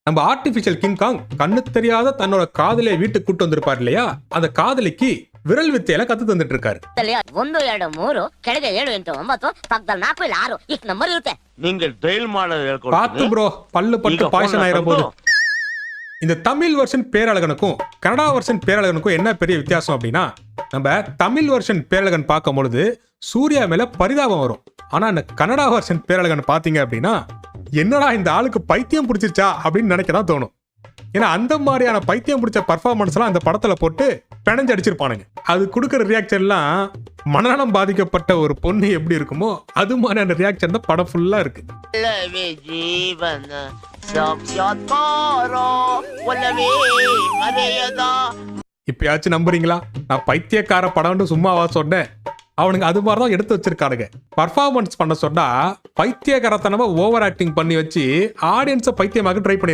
நம்ம artificial King Kong கண்ணு தெரியாத தன்னோட காதலியை வீட்டுக்கு கூட்டு வந்திருப்பார் இல்லையா, அந்த காதலிக்கு ವಿರಲ್ ವಿದ್ಯೆಲ್ಲ ಕತ್ತು ತಂದಿಟ್ಟು ಇರ್ತಾರೆ. 1 2 3 ಕೆಳಗೆ 7 8 9 ಪಕ್ಕದಲ್ಲಿ 4 ಇಲ್ಲ 6 ಇಷ್ಟು ನಂಬರ್ ಇರುತ್ತೆ. நீங்க ட்ரைல் மாடல் ಹೇಳ್ಕೊಡ್ತೀನಿ. பாத்து ப்ரோ, பல்லு பட்டு பாய்சன் ஆயிர போது. இந்த தமிழ் வெர்ஷன் பேரழகனுக்கும் கன்னடா வெர்ஷன் பேரழகனுக்கும் என்ன பெரிய வித்தியாசம் அப்படின்னா, நம்ம தமிழ் வெர்ஷன் பேரழகன் பார்க்கும் பொழுது சூர்யா மேல பரிதாபம் வரும். ஆனா இந்த கன்னடா வெர்ஷன் பேரழகன் பாத்தீங்க அப்படின்னா, என்னடா இந்த ஆளுக்கு பைத்தியம் பிடிச்சிருச்சா அப்படின்னு நினைக்கதான் தோணும். ஏன்னா அந்த மாதிரியான பைத்தியம் பிடிச்ச பர்ஃபார்மன்ஸ் எல்லாம் அந்த படத்துல போட்டு பிணைஞ்சு அடிச்சிருப்பானுங்க. அது கொடுக்குற ரியாக்ஷன் எல்லாம் மனநலம் பாதிக்கப்பட்ட ஒரு பொண்ணு எப்படி இருக்குமோ அது மாதிரியான ரியாக்ஷன் தான் படம் ஃபுல்லா இருக்கு. இப்பயாச்சும் நம்புறீங்களா? நான் பைத்தியக்கார படம்னு சும்மாவா சொன்னேன்? அவனுங்க அது மாதிரிதான் எடுத்து வச்சிருக்கானுங்க. பர்ஃபார்மன்ஸ் பண்ண சொன்னா பைத்தியக்காரத்தனமா ஓவர் ஆக்டிங் பண்ணி வச்சு ஆடியன்ஸை பைத்தியமாக ட்ரை பண்ணி